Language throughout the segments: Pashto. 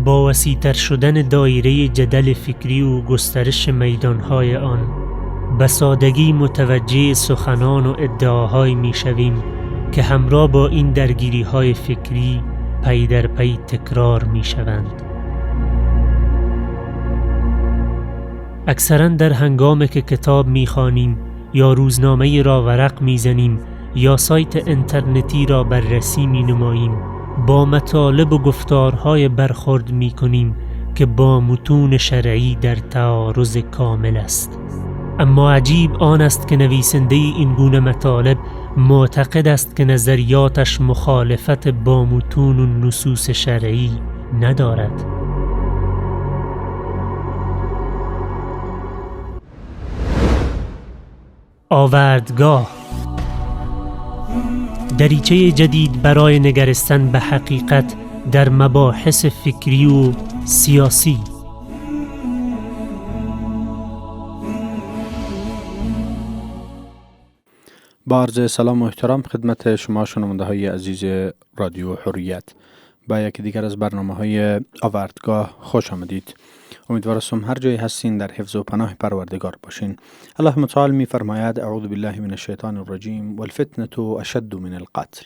با وسیع‌تر شدن دایره جدل فکری و گسترش میدانهای آن، به سادگی متوجه سخنان و ادعاهایی میشویم که همراه با این درگیری‌های فکری پی در پی تکرار میشوند. اکثراً در هنگامی که کتاب میخوانیم یا روزنامه را ورق میزنیم یا سایت اینترنتی را بررسی مینماییم، با مطالب و گفتارهای برخورد میکنیم که با متون شرعی در تعارض کامل است. اما عجیب آن است که نویسنده این گونه مطالب معتقد است که نظریاتش مخالفت با متون و نصوص شرعی ندارد. آوردگاه، دریچه جدید برای نگرستن به حقیقت در مباحث فکری و سیاسی. با عرض سلام و احترام خدمت شما شنونده های عزیز رادیو حریت، با یکی دیگر از برنامه های آوردگاه خوش آمدید. امیدوارم هر جایی هستین در حفظ و پناه پروردگار باشین. الله متعال می فرماید اعوذ بالله من الشیطان الرجیم والفتنة اشد من القتل.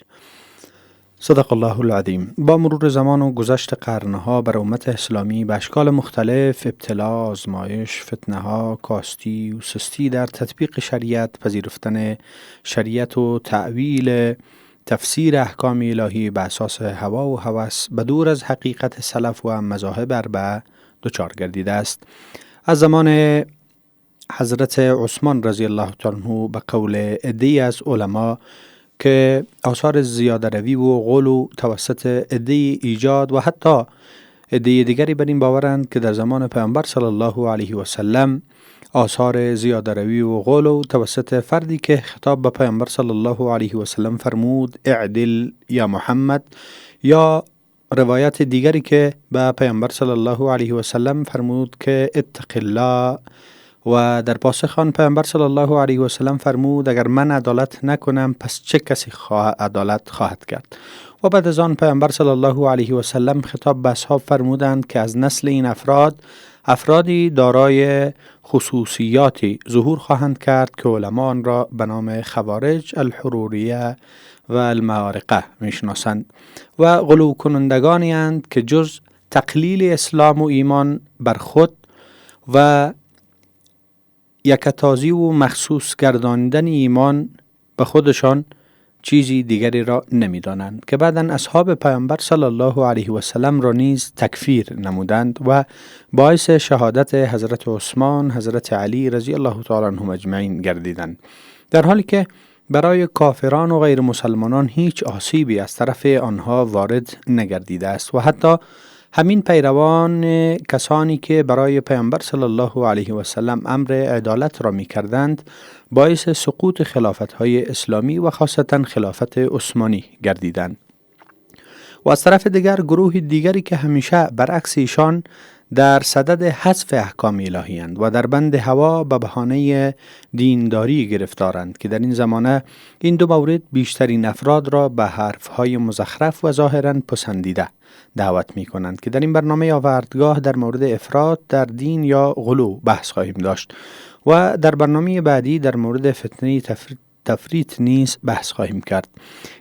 صدق الله العظیم. با مرور زمان و گذشت قرنها بر امت اسلامی به اشکال مختلف ابتلا، آزمایش، فتنه‌ها، کاستی و سستی در تطبیق شریعت، پذیرفتن شریعت و تأویل تفسیر احکام الهی به اساس هوا و هوس به دور از حقیقت سلف و مذاهب اربعه دچار گردیده است. از زمان حضرت عثمان رضی الله تعالی عنه به قول عده‌ای از علما که آثار زیاده روی و غلو و توسط عده‌ای ایجاد و حتی عده دیگری بر این باورند که در زمان پیامبر صلی الله علیه و سلم آثار زیاده روی و غلو توسط فردی که خطاب به پیامبر صلی الله علیه و سلم فرمود اعدل یا محمد، یا روایت دیگری که به پیامبر صلی الله علیه و سلم فرمود که اتق الله، و در پاسخ آن پیامبر صلی الله علیه و سلم فرمود اگر من عدالت نکنم پس چه کسی عدالت خواهد کرد. و بعد از آن پیامبر صلی الله علیه و سلم خطاب به اصحاب فرمودند که از نسل این افرادی دارای خصوصیاتی ظهور خواهند کرد که علما آن را به نام خوارج، الحروریه و المعارقه میشناسند و غلو کنندگانی اند که جز تقلیل اسلام و ایمان بر خود و یکتازی و مخصوص گرداندن ایمان به خودشان چیزی دیگری را نمیدانند، که بعداً اصحاب پیامبر صلی الله علیه و سلم را نیز تکفیر نمودند و باعث شهادت حضرت عثمان، حضرت علی رضی الله تعالی عنهم اجمعین گردیدند، در حالی که برای کافران و غیر مسلمانان هیچ آسیبی از طرف آنها وارد نگردیده است و حتی همین پیروان کسانی که برای پیامبر صلی الله علیه و سلم امر عدالت را می کردند باعث سقوط خلافت‌های اسلامی و خاصتا خلافت عثمانی گردیدند. و از طرف دیگر گروه دیگری که همیشه برعکس ایشان در صدد حذف احکام الهی اند و در بند هوا به بهانه دینداری گرفتارند، که در این زمانه این دو مورد بیشترین افراد را به حرفهای مزخرف و ظاهراً پسندیده دعوت می کنند، که در این برنامه آوردگاه در مورد افراط در دین یا غلو بحث خواهیم داشت و در برنامه بعدی در مورد فتنه تفریط نیز بحث خواهیم کرد.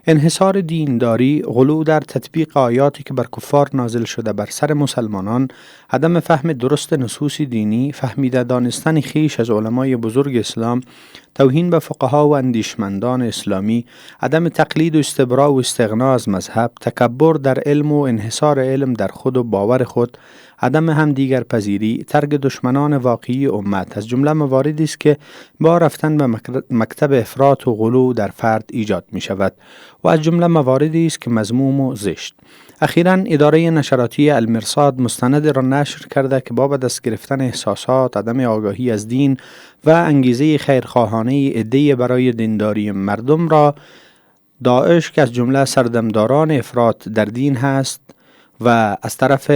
انحصار دینداری، غلو در تطبیق آیاتی که بر کفار نازل شده بر سر مسلمانان، عدم فهم درست نصوص دینی، فهمیده دانستن خیش از علمای بزرگ اسلام، توهین به فقها و اندیشمندان اسلامی، عدم تقلید و استبراء و استغنا از مذهب، تکبر در علم و انحصار علم در خود و باور خود، عدم همدیگر پذیری، ترک دشمنان واقعی امت از جمله مواردی است که با رفتن به مکتب افراط و غلو در فرد ایجاد می شود و از جمله مواردی است که مذموم و زشت. اخیراً اداره نشراتی المرصاد مستند را نشر کرده که با به دست گرفتن احساسات، عدم آگاهی از دین و انگیزه خیرخواهانه عده‌ای برای دینداری مردم را داعش که از جمله سردمداران افراط در دین هست و از طرف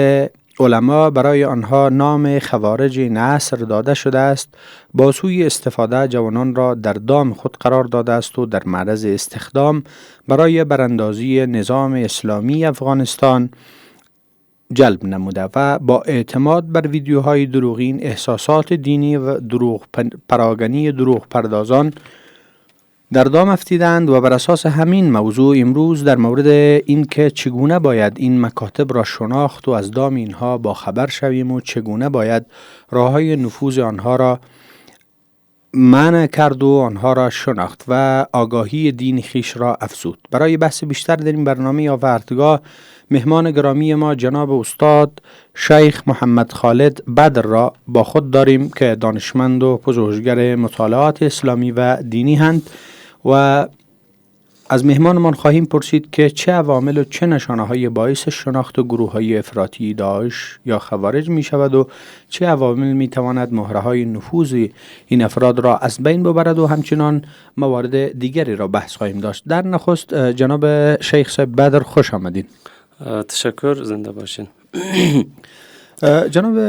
علما برای آنها نام خوارج نصر داده شده است، با سوی استفاده جوانان را در دام خود قرار داده است و در معرض استخدام برای براندازی نظام اسلامی افغانستان جلب نموده و با اعتماد بر ویدیوهای دروغین، احساسات دینی و پراگنی دروغ پردازان در دام افتیدند و بر اساس همین موضوع امروز در مورد اینکه چگونه باید این مکاتب را شناخت و از دام اینها با خبر شویم و چگونه باید راههای نفوذ آنها را منع کرد و آنها را شناخت و آگاهی دین خیش را افزود. برای بحث بیشتر در این برنامه آوردگاه مهمان گرامی ما جناب استاد شیخ محمد خالد بدر را با خود داریم که دانشمند و پژوهشگر مطالعات اسلامی و دینی هستند و از مهمانمان خواهیم پرسید که چه عوامل و چه نشانه‌های باعث شناخت گروه‌های افراطی داعش یا خوارج می شود و چه عوامل می تواند مهره‌های نفوذ این افراد را از بین ببرد و همچنان موارد دیگری را بحث خواهیم داشت. در نخست جناب شیخ صاحب بدر خوش آمدین. تشکر، زنده باشین. جناب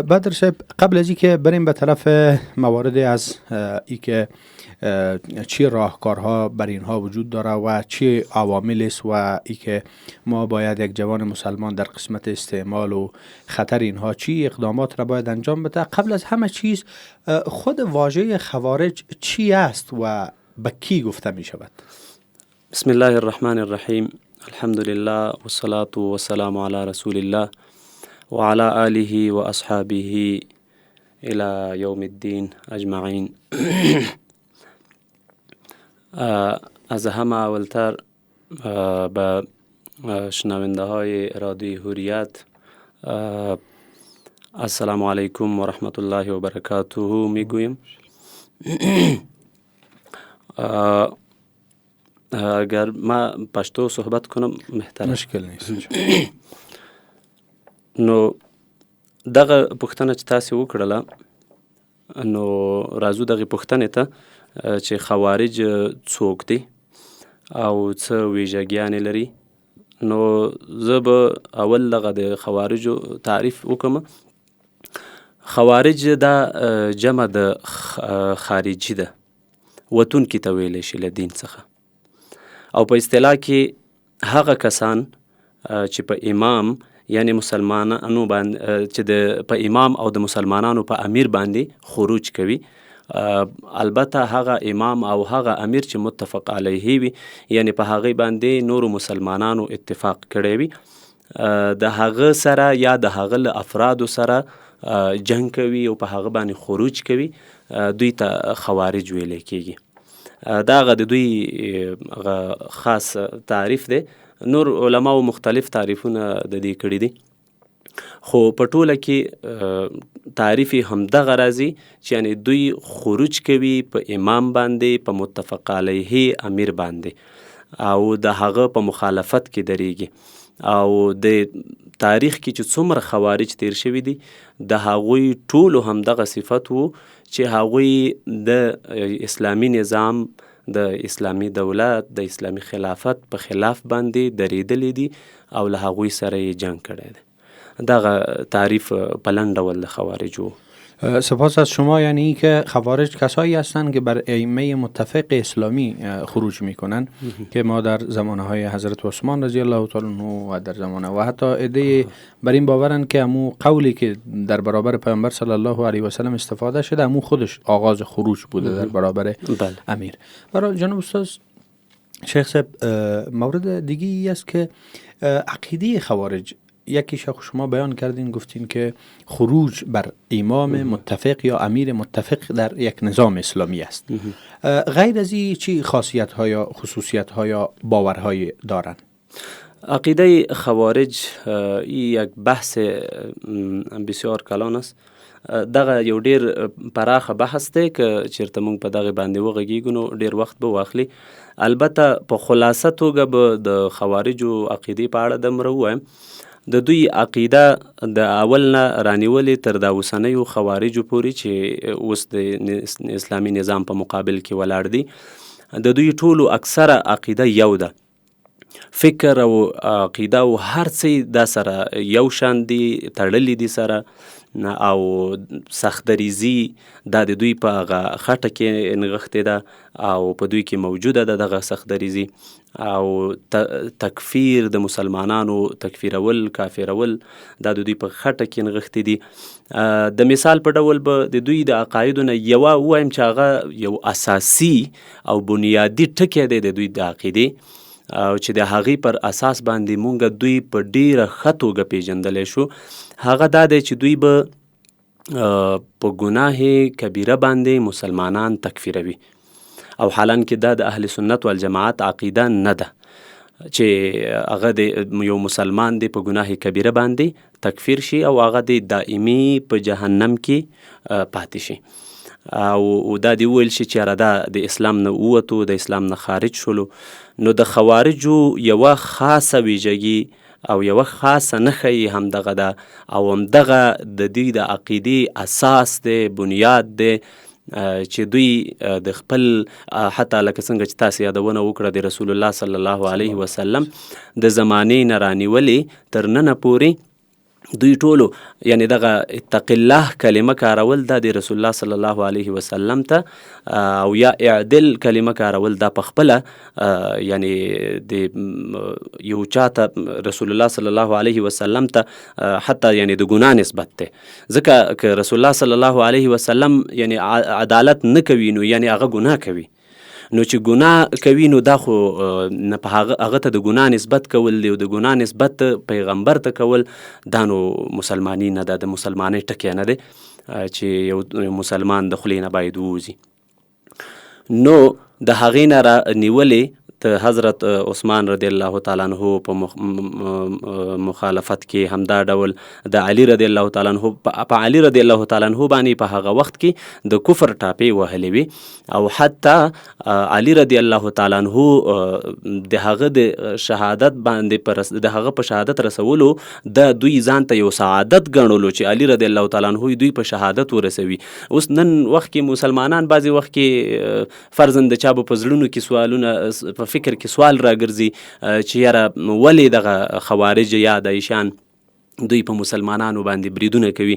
بدر صاحب، قبل از اینکه بریم به طرف موارد از اینکه چی راهکارها بر اینها وجود داره و چی عوامل است و اینکه ما باید یک جوان مسلمان در قسمت استعمال و خطر اینها چی اقدامات را باید انجام بده، قبل از همه چیز خود واژه خوارج چی است و به کی گفته می شود؟ بسم الله الرحمن الرحیم، الحمد لله والصلاة والسلام علی رسول الله وعلى آله وأصحابه إلى يوم الدين أجمعين. از همه اولتر به شنونده های رادیوی حریت السلام علیکم و رحمت الله و برکاته میگویم. اگر ما پشتو صحبت کنم بهتره. مشکل نیست. نو دغه پوښتنه چې تاسو وکړله، نو راځو دغه پوښتنې ته چې خوارج څوک دي او څه ویژګیانې لري. نو زه به اول دغه د خوارجو تعریف وکم. خوارج دا جمع د خارجي ده، وتونکي ته ویلی شي له دین څخه، او په اصطلاح کې هغه کسان چې په امام یعنی مسلمانانو باندې چې په امام او د مسلمانانو په امیر باندې خروج کوي. البته هغه امام او هغه امیر چې متفق علیه وي، یعنی په هغه باندې نورو مسلمانانو اتفاق کړی وي، د هغه سره یا د هغه له افرادو سره جنگ کوي او په هغه باندې خروج کوي، دوی ته خوارج ویلی کیږي. دا هغه د دوی خاص تعریف دی. نور علماو مختلف تعریفونه د دې کړي دي، خو په ټوله کې تعریف همدغه راځي چې یعنی دوی خروج کوي په امام باندې، په متفق علیه امیر باندې، او د هغه په مخالفت کې دریږي. او د تاریخ کې چې څومره خوارج تیر شوي دي، د هغوی ټولو همدغه صفت وو چې هغوی د اسلامی نظام، د اسلامی دولت، د اسلامی خلافت په خلاف باندې دریدلی دي او له هغوی سره یې جنگ کړی دی. دغه تعریف په لنډ ډول د خوارج وو. سپاس از شما. یعنی که خوارج کسایی هستند که بر ائمه متفق اسلامی خروج میکنن که ما در زمانهای حضرت عثمان رضی الله تعالی عنه و در زمانه و حتی عده بر این باورن که امو قولی که در برابر پیامبر صلی الله علیه و سلم استفاده شده امو خودش آغاز خروج بوده در برابر امیر. برای جناب استاد شیخ صاحب، مورد دیگه است که عقیده خوارج، یکیش شما بیان کردین، گفتین که خروج بر امام متفق یا امیر متفق در یک نظام اسلامی است. غیر از این چی خاصیت ها یا خصوصیت ها یا باورهای دارن؟ عقیده خوارج یک بحث بسیار کلان است. دغه یو ډیر پراخه بحث دی که چیرته موږ په دغه باندې وغږیږو نو ډیر وخت به واخلي. البته په خلاصه توګه به د خوارجو عقیدې په اړه دمره ووایم. د دوی عقیده د اول نه رانیولې تر دا اوسنیو خوارجو پورې چې اوس د اسلامي نظام په مقابل کې ولاړ دي، د دوی ټولو اکثره عقیده یو ده، فکر او عقیده او هر څه دا سره یو شان دي، تړلي دي سره، او سختدریزي دا د دوی په هغه خټه کې نغښتې ده او په دوی کې موجوده ده دغه سختدریزي، او تکفیر د مسلمانانو تکفیرول، کافرول دا د دوی په خټه کې نغښتې دي. د مثال په ډول به د دوی د عقایدو نه یوه ووایم چې هغه یو اساسي او بنیادي ټکی دی د دوی د عقیدې، او چې د هغې پر اساس باندې مونږ دوی په ډیره ښه توګه پیژندلی شو. هغه دا دی چې دوی به په ګناه کبیره باندې مسلمانان تکفیروي، او حالان کې دا د اهل سنت والجماعت عقیده نه ده چې هغه د یو مسلمان دی په ګناه کبیره باندې تکفیر شي او هغه د دائمی په جهنم کې پاتې شي، او دا دی ویل شي چې دا د اسلام نه ووتو، د اسلام نه خارج شولو. نو د خوارجو یوه خاصه ویژګي او یوه خاصه نښه یې همدغه ده، او همدغه د دوی د عقیدې اساس دی، بنیاد دی، چې دوی د خپل حتی لکه څنګه چې تاسې یادونه وکړه د رسول الله صلی الله علیه وسلم د زمانې نه رانیولې تر ننه پورې دوی ټولو یعنی دغه اتق الله کلمه کارول دا د رسول الله صلی الله علیه وسلم ته، او یا اعدل کلمه کارول دا په خپله یعنی د یو چاته رسول الله صلی الله علیه وسلم ته حتی یعنی د ګناه نسبت دی، ځکه که رسول الله صلی الله علیه وسلم یعنی عدالت نه کوي نو یعنی هغه ګناه کوي، نو چې ګناه کوي نو دا خو نه په هغه ته د ګناه نسبت کول دی، او د ګناه نسبت پیغمبر ته کول دا نو مسلمانی نه ده، د مسلمانۍ ټکی نه دی چې یو مسلمان د خولې نه باید ووځي. نو د هغې نه را نیولې ته حضرت عثمان رضی الله تعالی عنہ په مخالفت کې همدا ډول د علي رضی الله تعالی عنہ په علي رضی الله تعالی عنہ باندې په هغه وخت کې د کفر ټاپې وهلې وي، او حتی علي رضی الله تعالی عنہ د هغه د شهادت باندې د هغه په شهادت رسولو د دوی ځان ته یو سعادت ګڼلو چې علي رضی الله تعالی عنہ دوی په شهادت ورسوي. اوس نن وخت کې مسلمانان بعضې وخت کې فرضاً د چا به په زړونو کې سوالونه په فکر کې سوال راګرځي چې یاره ولې دغه خوارج یا داعشیان دوی په مسلمانانو باندې بریدونه کوي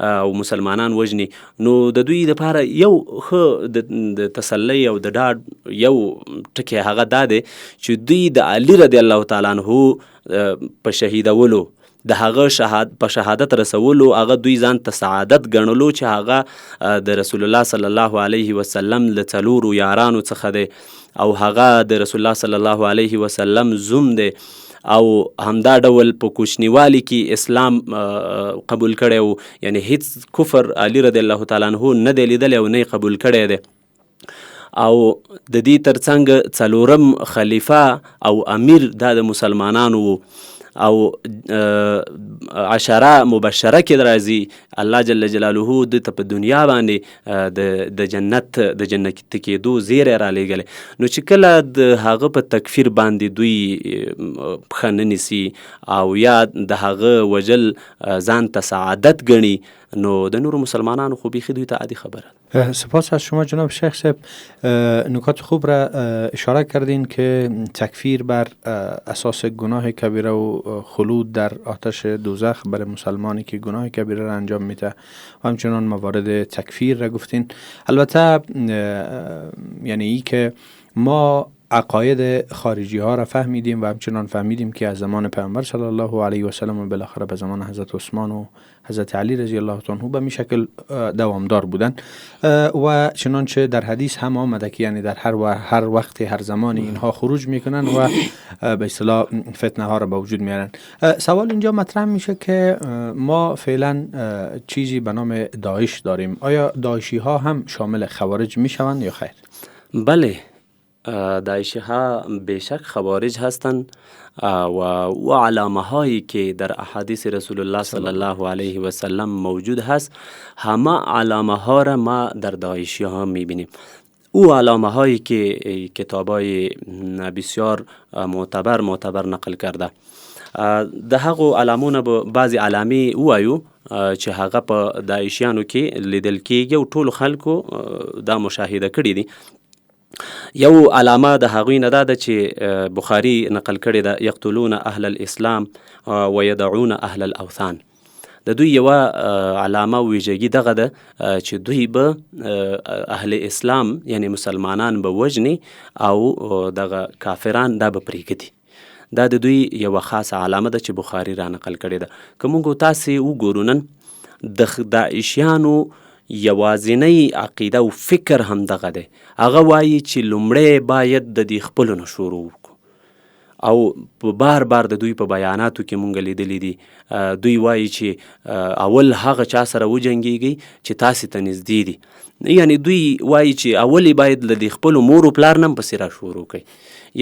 او مسلمانان وژني. نو د دوی لپاره یو ښه د تسلی او د ډاډ یو ټکی هغه دا دی چې دوی د علي رضی الله تعالی عنہ په شهیدولو د هغه په شهادت رسولو هغه دوی ځان ته سعادت ګڼلو چې هغه د رسول الله صلی الله علیه وسلم له څلورو یارانو څخه دی، او هغه د رسول الله صلی الله علیه وسلم زوم دی، او همدا ډول په کوچنیوالي کې اسلام قبول کړی، یعنی هیڅ کفر علي رضی الله تعالی عنہ نه دی لیدلی او نه یې قبول کړی دی، او د دې ترڅنګ څلورم خلیفه او امیر دا د مسلمانانو و، او عشره مبشره کې راځي الله جل جلاله د ته په دنیا باندې د جنت کېدو زیری را لېږلی. نو چې کله د هغه په تکفیر باندې دوی پښه نه نیسي او یا د هغه وجل ځان ته سعادت ګڼي، نو د نورو مسلمانانو خو بیخی دوی ته عادی خبره. سپاس از شما جناب شیخ صاحب، نکات خوب را اشاره کردین که تکفیر بر اساس گناه کبیره و خلود در آتش دوزخ برای مسلمانی که گناه کبیره را انجام میده و همچنان موارد تکفیر را گفتین. البته یعنی ای که ما عقاید خارجی ها را فهمیدیم و همچنان فهمیدیم که از زمان پیامبر صلی الله علیه و سلم و بالاخره به زمان حضرت عثمان و حضرت علی رضی الله عنه به می شکل دوامدار بودن، و چنانچه در حدیث هم آمده که یعنی در هر وقت هر زمانی اینها خروج میکنن و به اصطلاح فتنه ها را به وجود میارن. سوال اینجا مطرح میشه که ما فعلا چیزی به نام داعش داریم، آیا داعشی ها هم شامل خوارج میشوند یا خیر؟ بله، داعشی ها بیشک خوارج هستند و علامه هایی که در احادیث رسول الله صلی الله علیه و سلم موجود هست همه علامه ها را ما در داعشی ها میبینیم. او علامه هایی که کتاب های بسیار معتبر نقل کرده، د هغو علامونه به بعضی علامې ووایو چې هغه په داعشیانو کې لیدل کېږي او ټولو خلکو دا مشاهده کړي دي. یو علامه د هغوی نه دا ده چې بخاري نقل کړې ده، یقتلون اهل الاسلام ویدعون اهل الاوثان. د دوی یوه علامه ویژګي دغه ده چې دوی به اهل اسلام یعنی مسلمانان به وژني او دغه کافران دا به پرېږدي. دا د دوی یوه خاصه علامه ده چې بخاري را نقل کړې ده. که موږ تاسې وګورو نن د داعشیانو یوازینی عقیده او فکر هم دغه دی. هغه وایي چې لومړی باید د دې خپلو نه شروع وکړو او په بار د دوی په بیاناتو کې مونږ لیدلی دي. دوی وایي چې اول هغه چا سره وجنګیږي چې تاسې ته نږدې دي. یعنی دوی وایي چې اول باید له دې خپلو مور و پلار نه هم پسې را شروع کوي.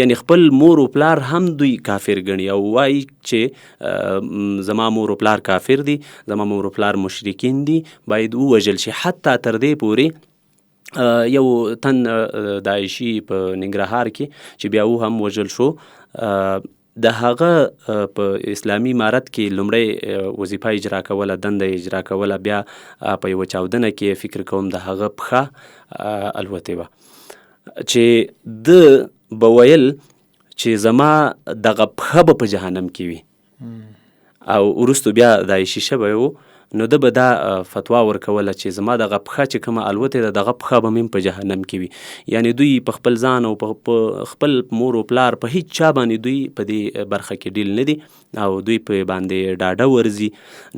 یعنی خپل مور و پلار هم دوی کافر ګڼي او وایي چې زما مور و پلار کافر دي، زما مور و پلار مشرکین دي، باید ووژل شي. حتی تر دې پورې یو تن داعشي په ننګرهار کې چې بیا و هم وژل شو، د هغه په اسلامي امارت کې لومړی وظیفه اجرا کوله، دنده اجرا کوله، بیا په یوه چاودنه کې فکر کوم د هغه پښه الوتې وه چې د به ویل چې زما دغه پښه به په جهنم کې وي او وروستو بیا داعشي شوی و، نو ده به دا فتوا ورکوله چې زما دغه پښه چې کومه الوتې ده دغه پښه به مې په جهنم کې وي. یعنی دوی په خپل ځان او په خپل مور و پلار په هیڅ چا باندې دوی په دې برخه کې ډیل نه دي او دوی په باندې ډاډه ورځي.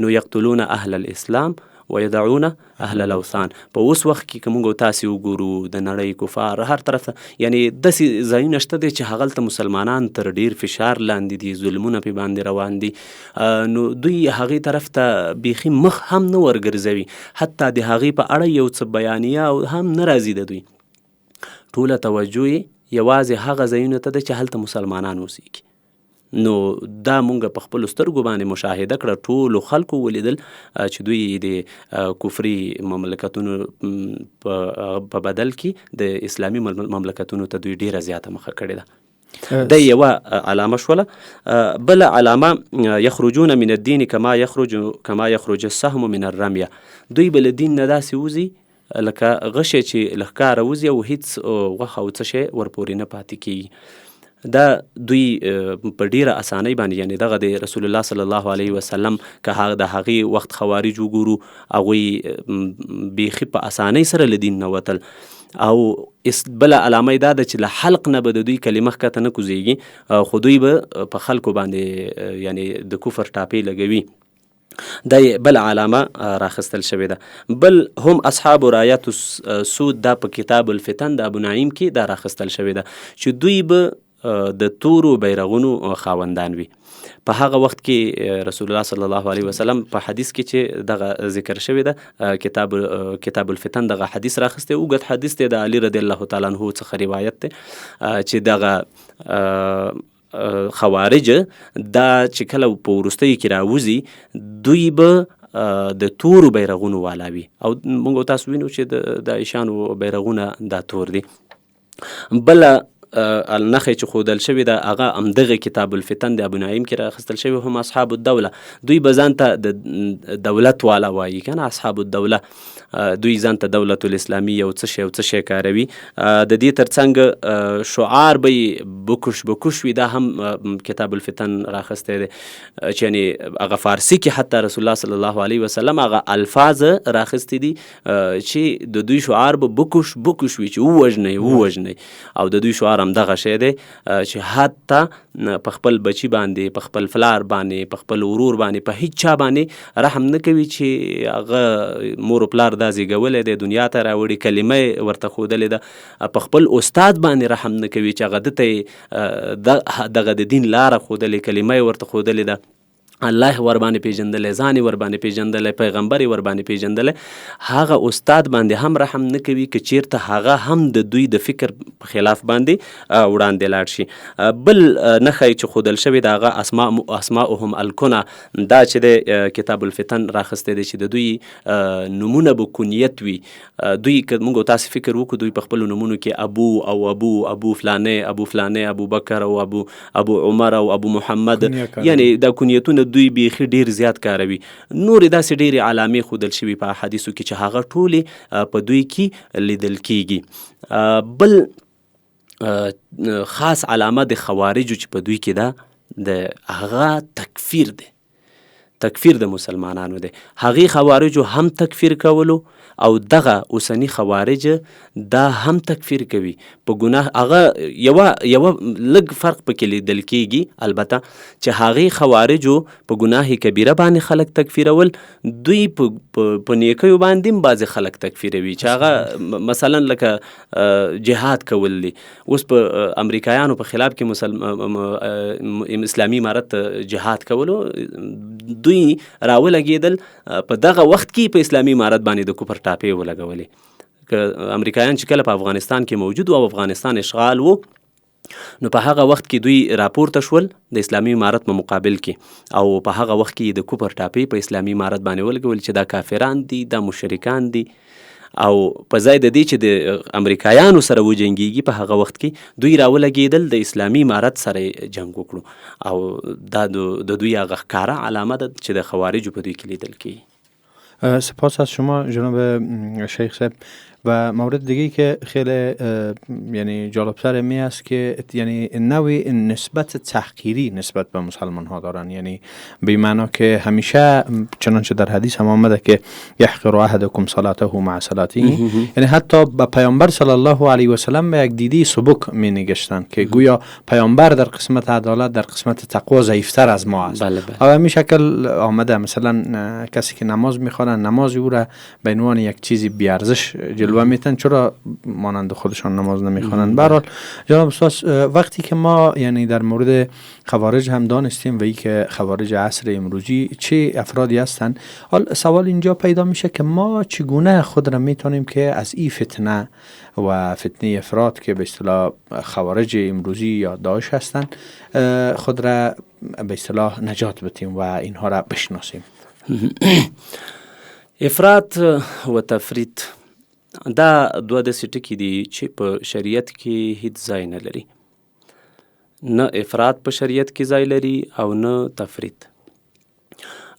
نو یقتلون اهل الاسلام ویدعون اهل الاوثان. په اوس وخت کې که موږ تاسې وګورو د نړۍ کفار هر طرف ته یعنی داسې ځایونه شته دی چې هغلته مسلمانان تر ډیر فشار لاندې دي، ظلمونه پې باندې روان دي، نو دوی هغې طرف ته بیخي مخ هم نه ورګرځوي، حتی د هغې په اړه یو څه بیانیه هم نه راځي د دوی. ټوله توجه یې یوازې هغه ځایونو ته ده چې هلته مسلمانان اوسیږي. نو دا مونږ په خپلو سترګو باندې مشاهده کړه، ټولو خلکو ولیدل چې دوی د کفري مملکتونو په بدل کې د اسلامي مملکتونو ته دوی ډیره زیاته مخه کړې ده. دا یوه علامه شوله. بل علامه یخرجون من الدین کما یخرج السهم من الرمیه. دوی به له دین نه داسې وځي لکه غشی چې له ښکاره وځي او هیڅ غوښه او څه شی ورپورې نه پاتې کیږي. دا دوی په ډیره اسانۍ باندې یعنی دغه د رسول الله صلی الله علیه وسلم که د هغې وخت خوارج وګورو هغوی بیخي په اسانۍ سره له دین نه وتل. او بله علامه دا ده چې له حلق نه به د دوی کلمه ښکته نه کوزیږي خو دوی به په خلکو باندې یعنی د کفر ټاپې لګوي. دا بل علامه راخستل شوې ده. بل هم اصحاب رایات السود، دا په کتاب الفتن د ابو نعیم کې دا راخستل شوې ده چې دوی به د تورو بیرغونو خاوندان وي. په هغه وخت کې رسول الله صلی الله علیه وسلم په حدیث کې چې دغه ذکر شوی ده، کتاب الفتن دغه حدیث راخسته، اوږد حدیث دی د علي رضی الله تعالی عنه څخه روایت دی چې دغه خوارج دا چې کله په وروستیو کې راوځي دوی به د تورو بیرغونو والا وي او موږ تاسو وینو چې د عیشانو بیرغونه دا تور دي. بله نښې چې ښودل شوې ده هغه همدغه کتاب الفتن د ابو نعیم کې راخیستل شوی، هم اصحاب الدوله. دوی به ځان ته د دولت والا وایي که نه، اصحاب الدوله. دوی ځان ته دولت الاسلامي یو څه شی کاروي. د دې ترڅنګ شعار به یې بکوش وي، دا هم کتاب الفتن راخستی دی چې یعنی هغه فارسي کې حتی رسول الله صلی الله علیه وسلم هغه الفاظ راخستی دي چې د دوی شعار به بکوش وي چې ووژنئ او د دوی شعار هم دغه شی دی چې حتی په خپل بچی باندې، په خپل فلار باندې، په خپل ورور باندې، په هیڅ چا باندې رحم نه کوي چې هغه مور و پلار دا زیږولی دی، دنیا ته راوړي، کلمه ورته ښودلې ده. په خپل استاد باندې رحم نه کوي چې هغه دته دغه د دین لاره ښودلې، کلمه ورته ښودلې ده، الله ور باندې پیژندلی، ځان ور باندې پیژندلی، پیغمبر ور باندې پیژندلی. هغه استاد باندې هم رحم نه کوي که چیرته هغه هم د دوی د فکر په خلاف باندې وړاندې لاړ شي. بل نښه چې ښودل شوې ده هغه اسماؤهم الکنا، دا چې د کتاب الفتن راخستی دی چې د دوی نومونه به کنیت وي. دوی که موږ تاسې فکر وکړو دوی په خپلو نومونو کې ابو او ابو فلانه، ابو بکر او ابو عمر او ابو محمد، یعنی دا کنیتونه دوی بیخي ډیر زیات کاروي. نورې داسې ډیرې علامې ښودل شوي په احادیثو کې چې هغه ټولې په دوی کې لیدل کیږي. بل خاص علامه د خوارجو چې په دوی کې ده د هغه تکفیر د مسلمانانو دی. هغې خوارجو هم تکفیر کولو او دغه اوسنی خوارج دا هم تکفیر کوي په ګناه. هغه یوه لږ فرق پکې لیدل کېږي البته چې هغې خوارجو په ګناه کبیره باندې خلک تکفیرول، دوی په نیکیو باندې هم بعضې خلک تکفیروي چې هغه مثلا لکه جهاد کول دي. اوس په امریکایانو په خلاف کې اسلامي امارت جهاد کولو دوی راولګېدل، په دغه وخت کې په اسلامي امارت باندې د کفر ټاپې ولګولې. که امریکایان چې کله په افغانستان کې موجود او افغانستان اشغال و، نو په هغه وخت کې دوی راپورته شول د اسلامي امارت په مقابل کې، او په هغه وخت کې د کفر ټاپې په اسلامي امارت باندې ولګول چې دا کافران دي، دا مشرکان دي، او په ځای د دې چې د امریکایانو سره وجنګېږي په هغه وخت کې دوی راولګېدل د اسلامي امارت سره جنګ وکړو، او دا د دوی هغه ښکاره علامه ده چې د خوارجو په دوی کې لیدل کېږي. سپاس از شما جناب شیخ صاحب. و مورد دیگه که خیلی یعنی جالبتر می است که یعنی نوع نسبت تحقیری نسبت به مسلمان ها دارن، یعنی به معنا که همیشه چنانچه در حدیث هم آمده که یحقر احدکم صلاته مع صلاته، یعنی حتی به پیامبر صلی الله علیه و سلم به یک دیدی سبک می نگشتن که گویا پیامبر در قسمت عدالت در قسمت تقوا ضعیفتر از ما است. بله. او همین شکل آمده مثلا کسی که نماز میخوانن نماز او را به عنوان یک چیزی بی ارزش جلوه میتن، چرا مانند خودشان نماز نمیخوانند. به هر حال جناب استاد، وقتی که ما یعنی در مورد خوارج هم دانستیم و ای که خوارج عصر امروزی چه افرادی هستند، حال سوال اینجا پیدا میشه که ما چگونه خود را میتونیم که از این فتنه و فتنه افراد که به اصطلاح خوارج امروزی یا داعش هستند خود را به اصطلاح نجات بدیم و اینها را بشناسیم. افراط و تفریط دا دوه داسې ټکي دي چې په شریعت کې هیڅ ځای نه لري. نه افراط په شریعت کې ځای لري او نه تفریط.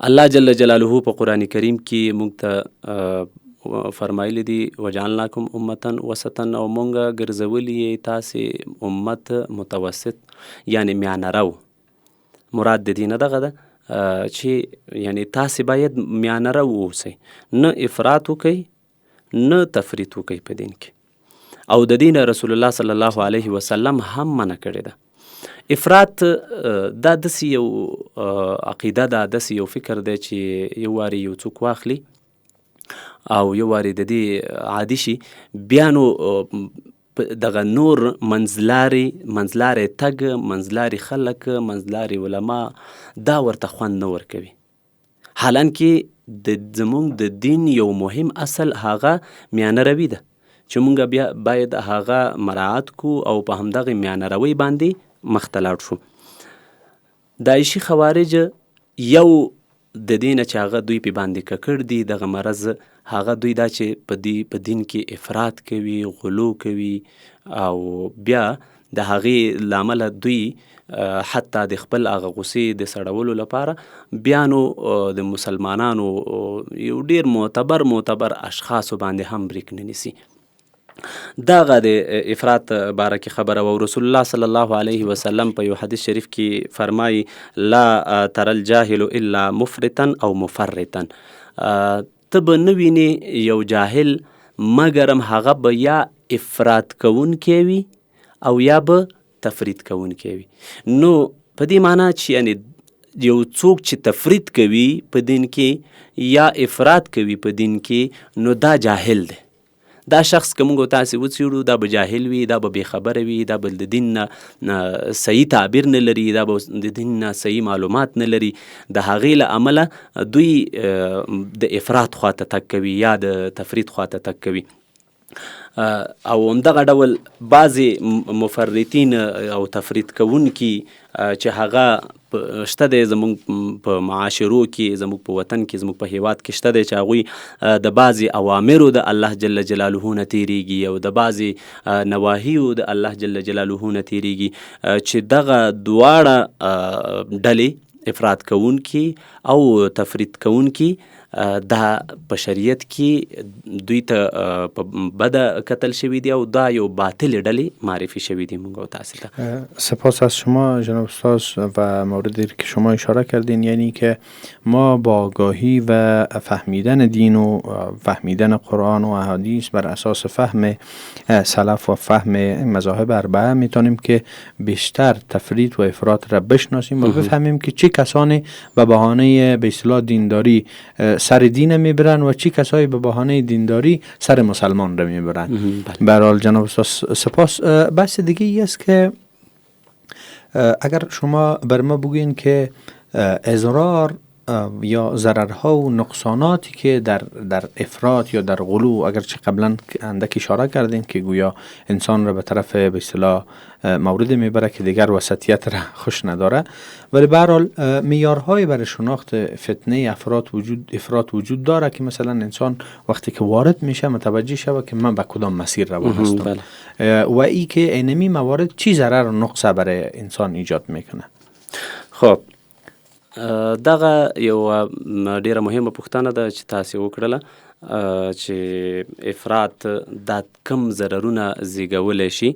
الله جل جلاله په قرآن کریم کې موږ ته فرمایلی دي وجعلناکم امتا وسطا، او مونږه ګرځولي تاسې امت متوسط یعنی میانه رو. مراد د دې نه دغه ده چې یعنی تاسې باید میانه رو اوسئ، نه افراط وکئ نه تفریط وکئ په دین کې، او د دین رسول الله صلی الله علیه وسلم هم منع کړې ده. افراط دا داسې یو عقیده ده، داسې یو فکر دی چې یو وارې یو څوک واخلي او یو وارې د دې عادي شي، بیا نو دغه نور منځلارې تګ، منځلارې خلک، منځلارې علما دا ورته خوند نه ورکوي. حالانکه زمونږ د دین یو مهم اصل هغه میانه روي ده چې مونږ بیا باید هغه مراعات کو او په همدغه میانه روي باندې مخ ته لاړ شو. داعشي خوارج یو د دې نه چې هغه دوی په باندې ککړ دي دغه مرض، هغه دوی دا چې په دین کې افراط کوي، غلو کوي، او بیا د هغې له امله دوی حتی د خپل هغه غصې د سړولو لپاره بیا نو د مسلمانانو یو ډیر معتبر اشخاصو باندې هم بریک نه نیسي. دغه د افراط باره کې خبره و. رسول الله صلی الله علیه وسلم په یو حدیث شریف کې فرمایي لا تر الجاهل الا مفرطا او مفرطا، ته به نه وینې یو جاهل مګرم هغه به یا افراط کوونکی وي او یا به تفریط کوونکی وي. نو په دې معنی چې یعنی یو څوک چې تفریط کوي په دین کې یا افراط کوي په دین کې، نو دا جاهل دی. دا شخص که موږ تاسې وڅېړو دا به جاهل وي، دا به بېخبره وي، دا به د دین نه صحیح تعبیر نه لري، دا به د دین نه صحیح معلومات نه لري. د هغې له امله دوی د افراط خواته تګ کوي یا د تفریط خواته تګ کوي. او همدغه ډول بعضې مفرطین او تفریط کوونکي چې هغه شته دی زموږ په معاشرو کې، زموږ په وطن کې، زموږ په هیواد کې شته دی چې هغوی د بعضې اوامرو د الله جل جلاله نه تیریږي او د بعضې نواهیو د الله جل جلاله نه تیریږي، چې دغه دواړه ډلې افراط کوونکي او تفرید کوونکي دا په شریعت کې دوی ته په بده کتل شوي دي او دا یو باطل ډلې معرفي شوي دي موږ او تاسو ته. سپاس از شما جناب استاد و موردی که شما اشاره کردین، یعنی که ما با آگاهی و فهمیدن دین و فهمیدن قرآن و احادیث بر اساس فهم سلف و فهم مذاهب اربعه میتونیم که بیشتر تفرید و افراط را بشناسیم و بفهمیم که چه کسانی به بهانه به اصطلاح دینداری سر دین میبرن و چی کسایی به بهانه دینداری سر مسلمان را میبرن. به هر حال جناب استاد سپاس. بحث دیگه ای است که اگر شما بر ما بگوین که اضرار یا ضررها و نقصاناتی که در افراط یا در غلو، اگرچه قبلا اندک اشاره کردین که گویا انسان را به طرف به اصطلاح مورد میبره که دیگر وسطیت را خوش نداره، ولی به هر حال معیارهای برای شناخت فتنه افراط وجود داره که مثلا انسان وقتی که وارد میشه متوجه شود که من به کدام مسیر روان هستم و ای که اینمی موارد چی ضرر و نقص برای انسان ایجاد میکنه. خب دغه یو ډیره مهمه پوښتنه ده چې تاسو وکړله چې افراط دا کم ضررونه زیږولی شي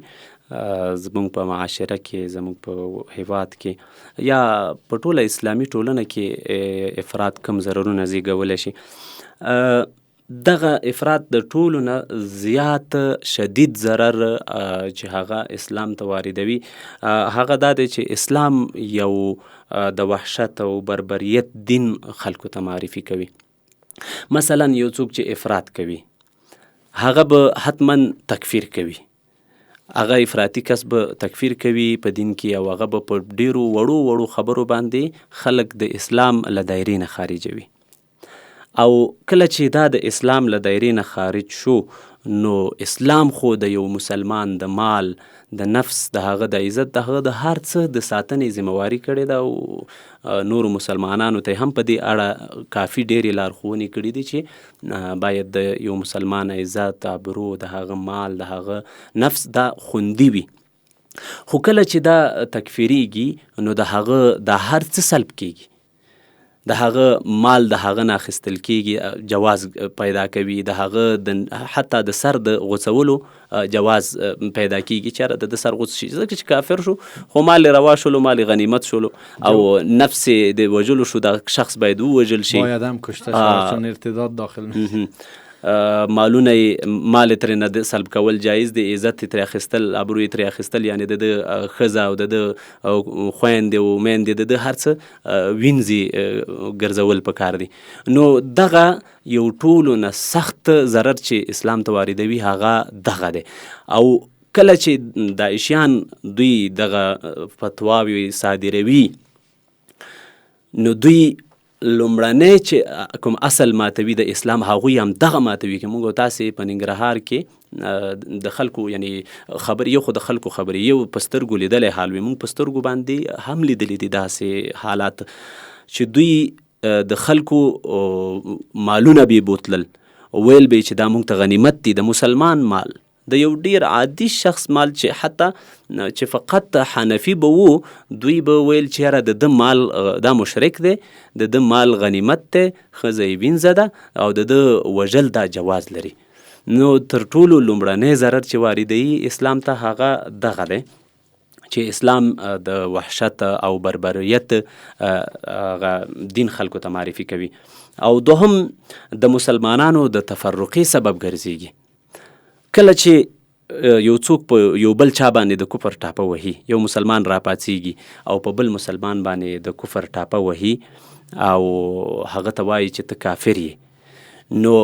زموږ په معاشره کې، زموږ په هیواد کې یا په ټوله اسلامي ټولنه کې افراط کم ضررونه زیږولی شي. دغه افراط د ټولو نه زیات شدید ضرر چې هغه اسلام ته واردوي هغه دا دی چې اسلام یو د وحشت او بربریت دین خلکو ته معرفي کوي. مثلا یو څوک چې افراط کوي هغه به حتما تکفیر کوي، هغه افراطي کس به تکفیر کوي په دین کې او هغه به په ډیرو وړو خبرو باندې خلک د اسلام له دایرې نه خارجوي. او کله چې دا د اسلام له دایرې نه خارج شو نو اسلام خو د یو مسلمان د مال، د نفس، د هغه د عزت، د هغه د هر څه د ساتنې ذمہواري کړې ده او نورو مسلمانانو ته هم په دې اړه کافي ډېرې لارښوونې کړي دي چې باید د یو مسلمان عزت، ابرو، د هغه مال، د هغه نفس دا خوندي وي. خو کله چې دا تکفیریږي نو د هغه د هر څه سلب کیږي، د هغه مال د هغه نه اخیستل کیږي، جواز پیدا کوي، د هغه حتی د سر د غوڅولو جواز پیدا کیږي چې د سر غوڅ شي، ځکه چې کافر شو خو مال روا شولو، مال غنیمت شولو او نفس د وجلو شو، دا شخص باید ووجل شي، باید هم کشته شي چون ارتداد داخل میشه. مالونه مال ترې نه سلب کول جایز دی، عزت ترې اخیستل، ابروی ترې اخیستل، یعنی د ښځه او د خویندې او میندې د هر څه وینځي ګرځول پکار دي. نو دغه یو ټولو نه سخت ضرر چې اسلام ته واردوي هغه دغه دی. او کله چې داعشیان دوی دغه فتواوی صادروي نو دوی لومړنی چې کوم اصل ماتوي د اسلام هغوی هم دغه ماتوي. که موږ تاسې په ننګرهار کې د خلکو یعنی خبرې یو خو د خلکو خبرې یو په سترګو لیدلی حال وي، موږ په سترګو باندې هم لیدلی دي داسې حالات چې دوی د خلکو مالونه به بوتلل، ویل به چې دا موږ ته غنیمت دی، د مسلمان مال، د یو ډیر عادي شخص مال چې حتی چې فقط حنفي به وو دوی به ویل چې یاره د ده مال دا مشرک دی، د ده مال غنیمت دی، ښځه یې وینځه ده او د ده وژل دا جواز لري. نو تر ټولو لومړنی ضرر چې واردوي اسلام ته هغه دغه دی چې اسلام د وحشت او بربریت دین خلکو ته معرفي کوي. او دوهم د مسلمانانو د تفرقې سبب ګرځېږي. کله چې یو څوک په یو بل چا باندې د کفر ټاپه وهي، یو مسلمان راپاڅیږي او په بل مسلمان باندې د کفر ټاپه وهي او هغه ته وایي چې ته کافر یې، نو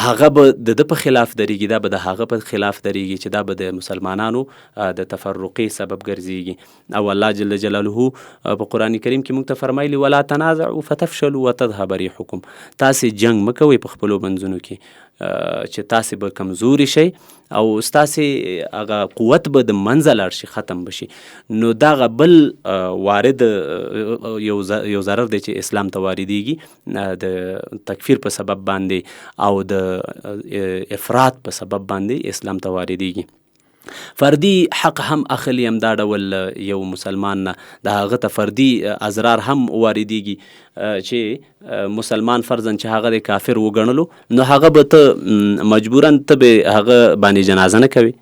هغه به د ده په خلاف دریږي، دا به د هغه په خلاف دریږي چې دا به د مسلمانانو د تفرقې سبب ګرځېږي. او الله جل جلاله په قرآن کریم کې موږ ته فرمایلي ولا تنازعوا فتفشلوا وتذهب ريحكم، تاسې جنگ مه کوئ په خپلو منځونو کې چې تاسې به کمزوري شئ او ستاسې هغه قوت به د منځه لاړ شي، ختم بشي. نو دغه بل وارد یو ضرر دی چې اسلام ته واردېږي د تکفیر په سبب باندې او د افراط په سبب باندې اسلام ته واردېږي. فردي حق هم اخلي هم دا ډول یو مسلمان نه د هغه ته فردي ازرار هم واردېږي چې مسلمان فرضاً چې هغه د کافر وګڼلو نو هغه به ته مجبوراً ته به هغه باندې جنازه نه کوي،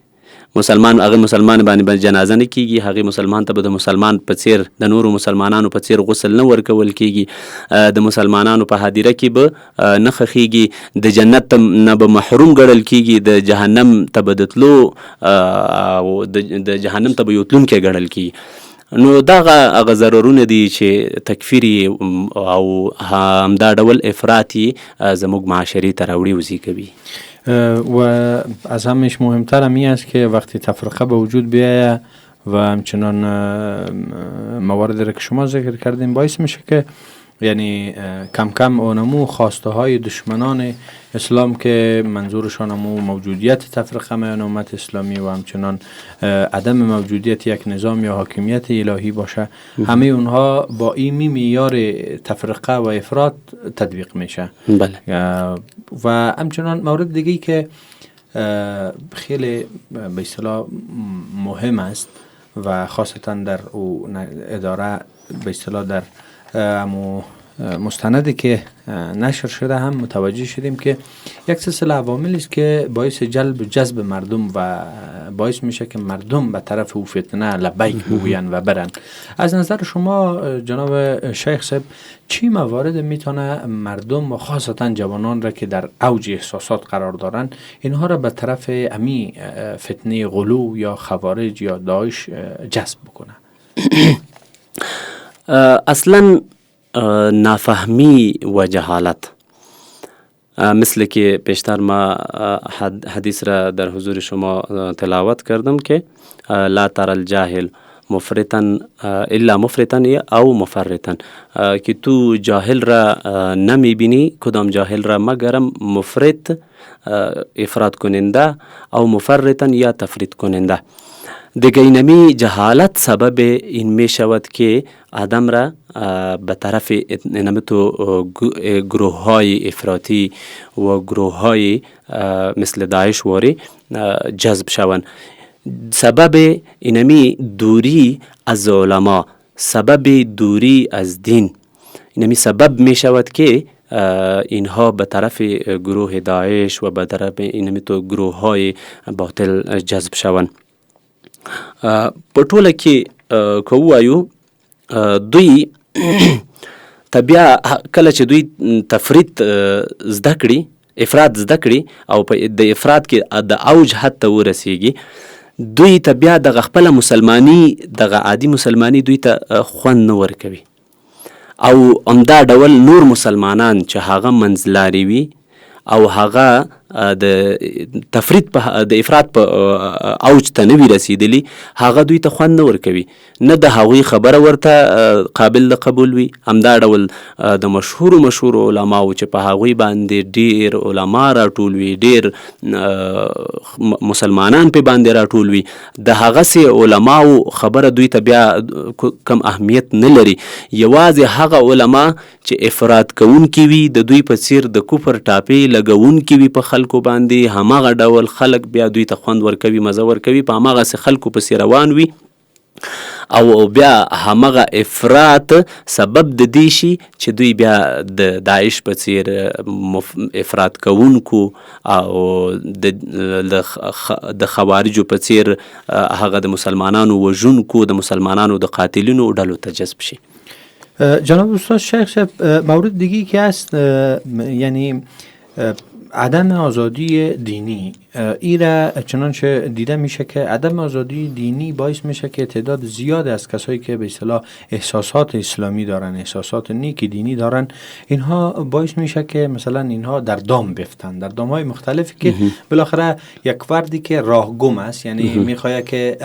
هغه مسلمان باندې جنازه نه کیږي، هغه مسلمان ته به د مسلمان په څیر د نورو مسلمانانو په څیر غسل نه ورکول کیږي، د مسلمانانو په هدیره کې به نه خخیږي، د جنت نه به محروم ګڼل کیږي، د جهنم ته به د تلو او د جهنم ته به یو تلونکی ګڼل کیږي. نو دغه ضررونه دي چې تکفیری او همدا ډول افراطی زموږ معاشري ته راوړي وزي کوي. و از همش مهمتر هم این است که وقتی تفرقه به وجود بیاید و همچنان مواردی را که شما ذکر کردیم باعث میشه که یعنی کم کم اونمو خواسته های دشمنان اسلام که منظورشان همو موجودیت تفرقه میان امت اسلامی و همچنان عدم موجودیت یک نظام یا حاکمیت الهی باشه، همه اونها با این معیار تفرقه و افراط تطبیق میشه. بله. و همچنان مورد دیگه‌ای که خیلی به اصطلاح مهم است و خاصتا در اداره به اصطلاح در مستندی که نشر شده هم متوجه شدیم که یک سلسله عواملی است که باعث جذب مردم و باعث میشه که مردم به طرف او فتنه لبیک بگوین و برن. از نظر شما جناب شیخ صاحب چی موارد میتونه مردم و خاصتا جوانان را که در اوج احساسات قرار دارن اینها را به طرف امی فتنه غلو یا خوارج یا داعش جذب بکنه؟ اصلا نافهمی و جهالت، مثل که پیشتر ما حدیث را در حضور شما تلاوت کردم که لا تر الجاهل مفرطا الا مفرطا او مفرطا، که تو جاهل را نمی بینی کدام جاهل را مگرم مفرط افراط کننده او مفرطا یا تفرید کننده. دیگه اینمی جهالت سبب این می شود که آدم را به طرف اینمی تو گروه های افراطی و گروه های مثل داعش واری جذب شوند. سبب اینمی دوری از علما، سبب دوری از دین، اینمی سبب می شود که اینها به طرف گروه داعش و به طرف اینمی تو گروه های باطل جذب شوند. په ټوله کې که ووایو دوی بیا کله چې دوی تفرید زده کړي، افراط زده کړي او په د افراط کې د اوج حد ته ورسیږي، دوی ته بیا دغه خپله مسلماني دغه عادي مسلماني دوی ته خوند نه ورکوي او همدا ډول نور مسلمانان چې هغه منځلاري وي او هغه د تفرید په د افراط په اوج ته نه وي رسیدلی، هغه دوی ته خوند نه ورکوي، نه د هغوی خبره ورته قابل د قبول وي. همدا ډول د مشهورو علماو چې په هغوی باندې ډیر علما راټول وي، ډیر مسلمانان په باندې راټول وي، د هغسې علماو خبره دوی ته بیا کم اهمیت نه لري. یوازې هغه علما چې افراط کوونکي وي، د دوی په څیر د کفر ټاپې لګوونکي وي په خلکو باندې، هماغه ډول خلک بیا دوی ته خوند ورکوي، مزه ورکوي، په هماغسې خلکو پسې روان وي او بیا هماغه افراط سبب د دې شي چې دوی بیا د داعش په څیر افراط کوونکو او د خوارجو په څیر هغه د مسلمانانو وژونکو، د مسلمانانو د قاتلینو ډلو ته جذب شي. جناب استاد شیخ صاحب، مورد دیگی که هست یعنی عدم آزادی دینی، ایره چنانچه دیده میشه که عدم آزادی دینی باعث میشه که تعداد زیاد از کسایی که به اصطلاح احساسات اسلامی دارن، احساسات نیک دینی دارن، اینها باعث میشه که مثلا اینها در دام بیفتن، در دامهای مختلفی که بالاخره یک فردی که راهگم است، یعنی میخواد که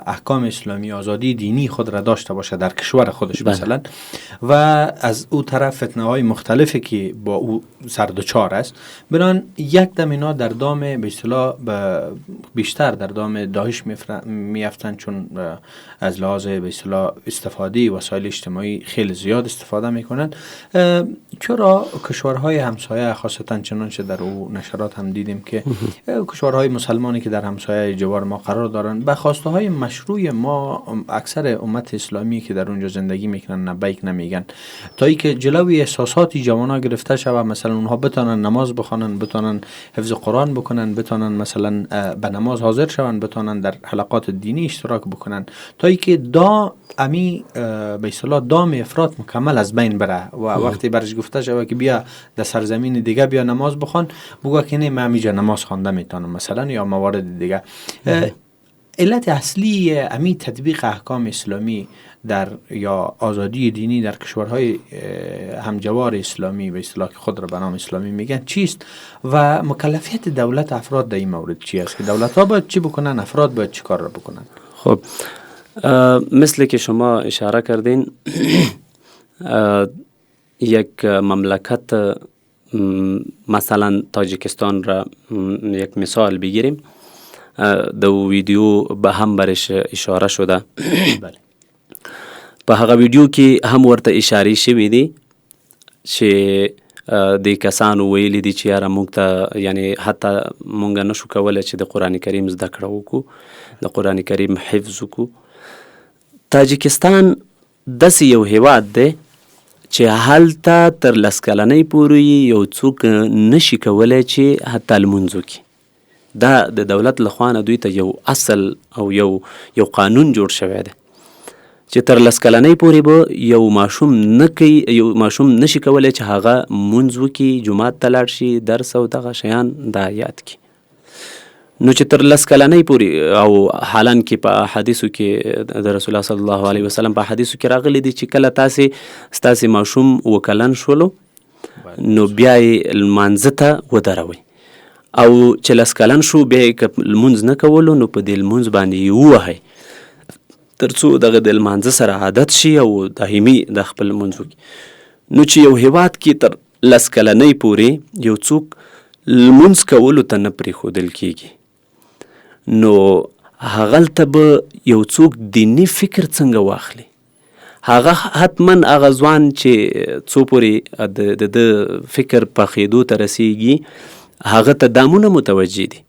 احکام اسلامی، آزادی دینی خود را داشته باشه در کشور خودش مثلا، و از او طرف فتنه های مختلفی که با او سر دچار است، بران یک دم اینا در دام به اصطلاح اصطلاح بیشتر در دام داعش میافتند، چون از لحاظ به اصطلاح استفاده وسایل اجتماعی خیلی زیاد استفاده میکنند. چرا کشورهای همسایه، خاصتا چنانچه در او نشرات هم دیدیم که کشورهای مسلمانی که در همسایه جوار ما قرار دارند به خواسته های مشروع ما اکثر امت اسلامی که در اونجا زندگی میکنن لبیک نمیگن، تا ای که جلوی احساسات جوانا گرفته شود، مثلا اونها بتونن نماز بخونن، بتونن حفظ قرآن بکنن، بتونن مثلا به نماز حاضر شون، بتونن در حلقات دینی اشتراک بکنن، تا ای که امی به اصطلاح دام افراط مکمل از بین بره و وقتی برش گفته شود که بیا در سرزمین دیگه بیا نماز بخوان، بگه که نه من اینجا نماز خوانده میتونم مثلا، یا موارد دیگه. علت اصلی امی تطبیق احکام اسلامی در یا آزادی دینی در کشورهای همجوار اسلامی به اصطلاح که خود را به نام اسلامی میگن چیست و مکلفیت دولت افراد در این مورد چی است که دولت ها باید چی بکنن، افراد باید چی کار را بکنن؟ خب مثل که شما اشاره کردین یک مملکت مثلا تاجیکستان را یک مثال بگیریم، د ویدیو به هم برش اشاره شده. بله. په هغه ویډیو کې هم ورته اشارې شوې دي چې د کسانو ویلي دي چې یاره موږ ته یعنی حتی موږ نشو کولی چې د قرآن کریم زده کړه وکړو، د قرآن کریم حفظ وکړو. تاجیکستان داسې یو هیواد دی چې هلته تر 10 کلنۍ پورې یو څوک نشي کولی چې حتی لمونځ وکړي. دا د دولت لخوا نه دوی ته یو اصل او یو قانون جوړ شوی دی چې تر 10 کلنۍ پورې به یو ماشوم نه کوي، یو ماشوم نشي کولی چې هغه مونځ وکړي، جومات ته لاړ شي، درس او دغه شیان دا یاد کړي. نو چې تر 10 کلنۍ پورې او حالان کې په احادیثو کې د رسول الله صلی الله علیه وسلم په احادیثو کې راغلی دی چې کله ستاسې ماشوم 2 کلن شولو نو بیا یې لمانځه ته ودروئ، او چې 10 کلن شو بیا یې که لمونځ نه کولو نو په دې لمونځ باندې یې ووهئ تر څو دغه د لمانځه سره عادت شي او دایمي د خپل لمونځ وکړي. نو چې یو هیواد کې تر 10 کلنۍ پورې یو څوک لمونځ کولو ته نه پرېښودل کېږي، نو هغلته به یو څوک دیني فکر څنګه واخلي؟ هغه حتما هغه ځوان چې څو پورې د فکر پخېدو ته رسیږي هغه ته دامونه متوجه دي،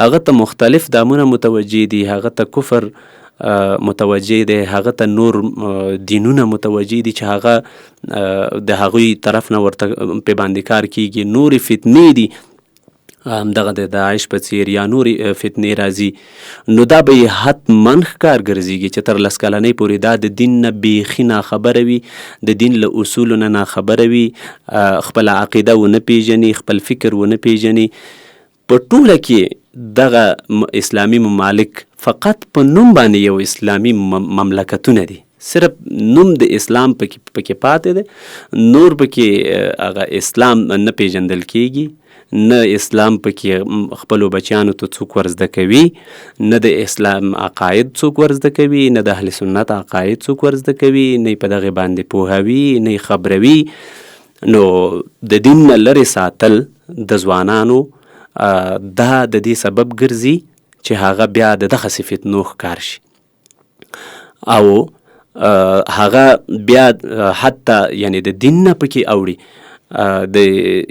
هغه ته مختلف دامونه متوجه دي، هغه ته کفر متوجه دی، هغه ته نور دینونه متوجه دي چې هغه د هغوی طرف نه ورته په باندې کار کیږي، نورې فتنې دي همدغه د داعش په څیر یا نورې فتنې راځي، نو دا به یې حتما ښکار ګرځېږي چې تر 10 کلنۍ پورې دا د دین نه بیخي ناخبره وي، د دین له اصولو نه ناخبره وي، خپله عقیده ونه پیژني، خپل فکر ونه پیژني. په ټوله کې دغه اسلامی ممالک فقط په نوم باندې یو اسلامی مملکتونه دي، صرف نوم د اسلام پکې پاتې دی، نور پکې هغه اسلام نه پیژندل کیږي، نه اسلام پکې خپلو بچیانو ته څوک ورزده کوي، نه د اسلام عقاید څوک ورزده کوي، نه د اهل سنت عقاید څوک ورزده کوي، نه په دغه باندې پوهوي، نه خبروي. نو د دین نه لرې ساتل د ځوانانو دا د دې سبب ګرځي چې هغه بیا د دغسې فتنو ښکار شي، او هغه بیا حتی یعنی د دین نه پکې اوړي، د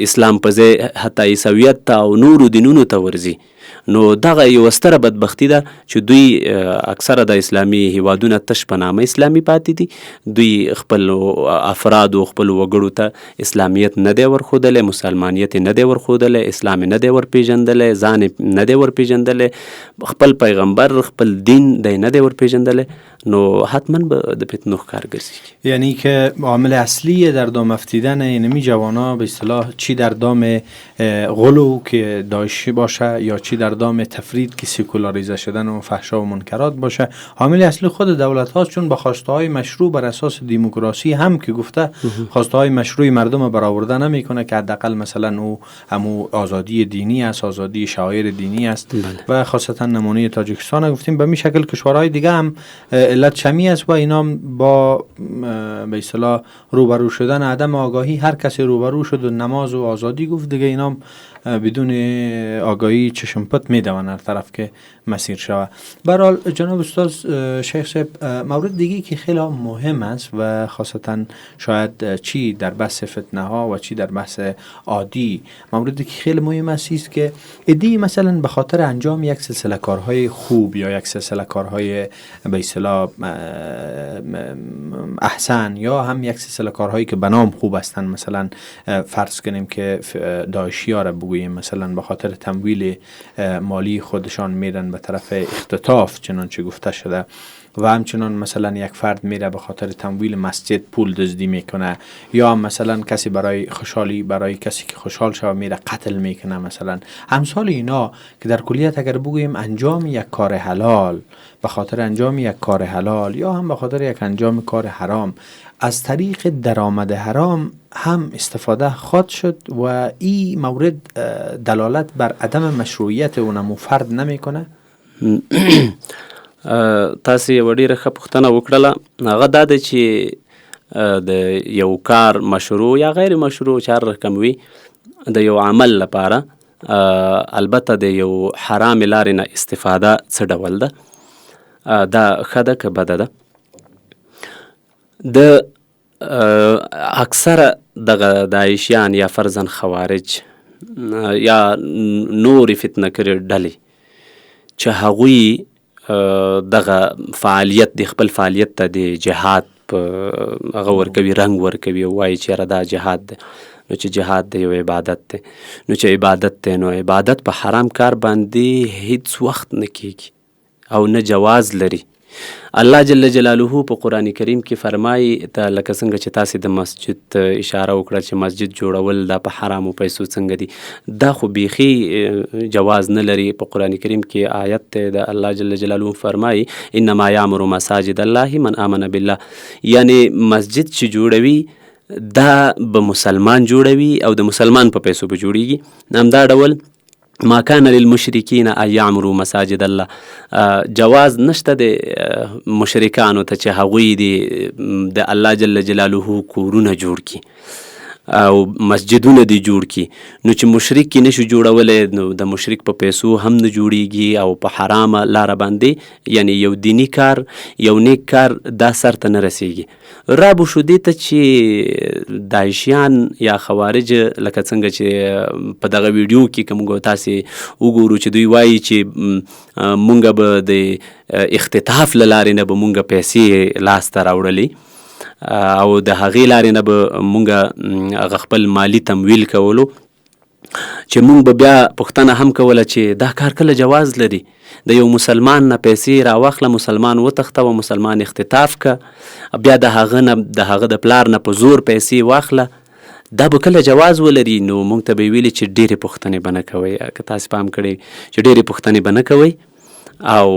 اسلام په ځای حتی عیسویت ته او نورو دینونو ته ورځي. نو دغه یوه ستره بدبختي ده چې دوی اکثره د اسلامي هیوادونه تش په نامه اسلامي پاتې دي، دوی خپل افرادو خپل وګړو ته اسلامیت نه دی ورښودلی، مسلمانیت نه دی ورښودلی، اسلام نه دی ورپېژندلی، ځان نه دی ورپېژندلی، خپل پیغمبر خپل دین دی نه دی ورپېژندلی، نو حتما به د فتنو ښکار ګرځي. یعنی که عامل اصلی در دام افتیدن اینمی جوانا به اصطلاح چی در دام غلو که داعشی باشه یا چی در دام تفرید که سکولاریزه شدن و فحشا و منکرات باشه، عامل اصلی خود دولت هاست، چون با خواسته های مشروع بر اساس دموکراسی هم که گفته خواسته های مشروع مردم برآورده نمیکنه که حداقل مثلا او همو آزادی دینی است، آزادی شعائر دینی است و خاصتا نمونه تاجیکستان گفتیم. به این شکل کشورهای دیگه هم علت شمی است و اینا با به اصطلاح روبرو شدن عدم آگاهی، هر کسی روبرو شد و نماز و آزادی گفت دیگه، اینا بدون آگاهی چشم پت میدون هر طرف که مسیر شوه. برحال جناب استاد شیخ صاحب، مورد دیگه که خیلی مهم است و خاصتا شاید چی در بحث فتنه ها و چی در بحث عادی، موردی که خیلی مهم است که ادعی مثلا به خاطر انجام یک سلسله کارهای خوب یا یک سلسله کارهای به اصطلاح احسن یا هم یک سلسله کارهایی که بنام خوب هستند، مثلا فرض کنیم که داعشی ها را بگوییم مثلا به خاطر تمویل مالی خودشان میرن به طرف اختطاف چنانچه گفته شده، و همچنان مثلا یک فرد میره به خاطر تمویل مسجد پول دزدی میکنه، یا مثلا کسی برای خوشحالی، برای کسی که خوشحال شوه میره قتل میکنه، مثلا امثال اینا که در کلیت اگر بگوییم انجام یک کار حلال به خاطر انجام یک کار حلال یا هم به خاطر یک انجام کار حرام از طریق درآمد حرام هم استفاده خواهد شد و این مورد دلالت بر عدم مشروعیت اونمو فرد نمیکنه. تاسو یو ډیره ښه پوښتنه وکړله. هغه دا ده چې د یو کار مشروع یا غیر مشروع چې هر رقم وي د یو عمل لپاره البته د یو حرام لارې نه استفاده څه ډول ده، دا ښه ده که بده ده. د اکثره دغه داعشیان یا فرضاً خوارج یا نورې فتنه کړې ډلې چې هغوی دغه فعالیت د خپل فعالیت ته د جهاد په هغه ورکوي، رنګ ورکوي او وایي چې یاره دا جهاد دی. نو چې جهاد دی یو عبادت دی، نو چې عبادت دی نو عبادت په حرام کار باندې هیڅ وخت نه کیږي او نه جواز لري. الله جل جلاله په قرآن کریم کې فرمایي ته لکه څنګه چې تاسې د مسجد اشاره وکړه چې مسجد جوړول دا په حرامو پیسو څنګه دي، دا خو بیخي جواز نه لري. په قرآن کریم کې آیت ته د الله جل جلاله فرمایي انما یعمر مساجد الله من آمن بالله، یعنی مسجد چې جوړوي دا به مسلمان جوړوي او د مسلمان په پیسو به جوړیږي. همدا ډول ما کان للمشرکین ان یعمروا مساجد الله، جواز نشته د مشرکانو ته چې هغوی د الله جل جلاله کورونه جوړ کړي او مسجدونه دی جوړ کی. نو چې مشرک کې نشو جوړولې نو د مشرک په پیسو هم نه جوړیږي او په حرامه لاره باندې یعنی یو دینی کار یو نیک کار دا سر ته نه رسیږي. رابو شو دې ته چې داعشیان یا خوارج لکه څنګه چې په دغه ویډیو کې کوم تاسې وګورو چې دوی وایي چې مونږ به د اختطاف له لارې نه به مونږ پیسې لاس ته راوړلې او د هغې لارې نه به مونږ هغه خپل مالی تمویل کولو، چې مونږ به بیا پوښتنه هم کوله چې دا کار کله جواز لري. د یو مسلمان نه پیسې راواخله، مسلمان وتښته و مسلمان اختطاف که، بیا د هغه د پلار نه په زور پیسې واخله، دا به کله جواز ولري. نو مونږ ته به ویلي چې ډېرې پوښتنې به نه کوئ، که تاسې پام کړئ چې ډېرې پوښتنې به نه کوئ او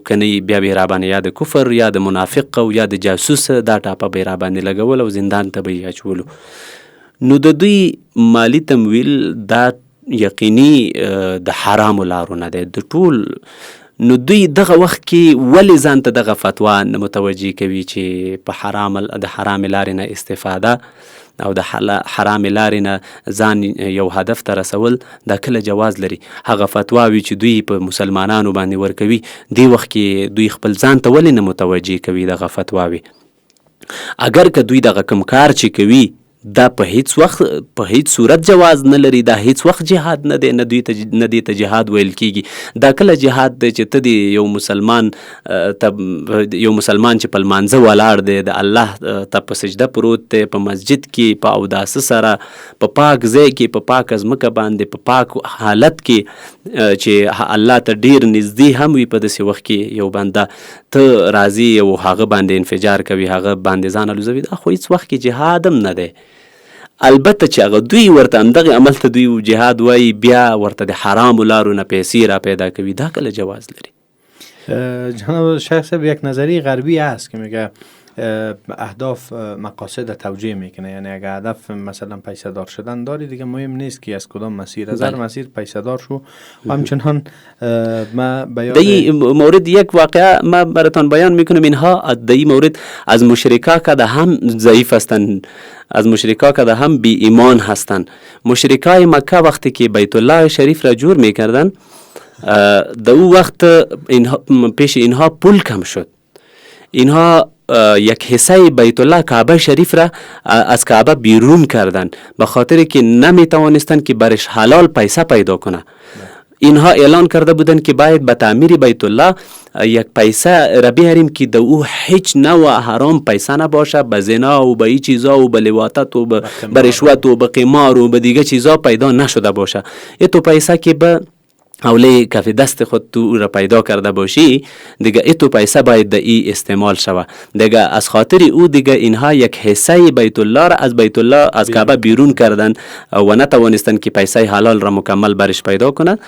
کنی بیا به را باندې یا د کفر یا د منافق او یا د جاسوس دا ټاپه به را باندې لګول او زندان ته به یې اچولو. نو د دوی مالی تمویل دا یقیني د حرامو لارو نه دی د ټول. نو دوی دغه وخت کې ولې ځان ته دغه فتوا نه متوجه کوي چې په حرام لارې نه استفاده او د حرام لارې نه ځان یو هدف ته رسول دا کله جواز لري. هغه فتواوي چې دوی په مسلمانانو باندې ورکوي دی وخت کې دوی خپل ځان ته ولې نه متوجه کوي دغه فتواوي. اگر که دوی دغه کم کار چې کوي دا په هیڅ وخت په هیڅ صورت جواز نه لري، دا هیڅ وخت جهاد نه دی، نه دی ته جهاد ویل کیږي. دا کله جهاد دی چې ته د یو مسلمان چې په لمانځه ولاړ دی، د الله ته په سجده پروت دی، په مسجد کې په اوداسه سره په پاک ځای کې په پاک ځمکه باندې په پاک حالت کې چې الله ته ډیر نږدې هم وي، په داسې وخت کې یو بنده ته راځي او هغه باندې انفجار کوي، هغه باندې ځان الوزوي، دا خو هیڅ وخت کې جهاد هم نه دی. البته چې هغه دوی ورته همدغه عمل ته دوی جهاد وایي، بیا ورته د حرامو لارو نه پیسې را پیدا کوي، دا کله جواز لري. جناب شیخ صاحب یک نظری غربی هست که میگه اهداف مقاصد توجیه میکنه. یعنی اگه هدف مثلا پیسه دار شدن داری، دیگه مهم نیست که از کدام مسیر، از هر مسیر پیسه دار شو. و همچنان ما دی مورد یک واقعه ما براتان بیان میکنم. اینها دی مورد از مشرکا که هم ضعیف هستند، از مشرکا که هم بی ایمان هستند. مشرکای مکه وقتی که بیت الله شریف را جور میکردن، در او وقت پیش اینها پول کم شد. اینها یک حصه بیت الله کعبه شریف را از کعبه بیرون کردن به خاطر که نمیتوانستند که برش حلال پیسه پیدا کنه. اینها اعلان کرده بودند که باید به تعمیر بیت الله یک پیسه را بیاریم که در او هیچ نوع حرام پیسه نباشه، به زنا و به این چیزا و به لواطت و به رشوت و به قمار و به دیگه چیزا پیدا نشده باشه. این تو پیسه که به اولی کافی دست خود تو را پیدا کرده باشی، دیگه ایتو پیسه باید در ای استعمال شوه. دیگه از خاطر او دیگه اینها یک حصه بیت الله را از بیت الله از کعبه بیرون کردن و نتوانستن که پیسه حلال را مکمل برش پیدا کنند.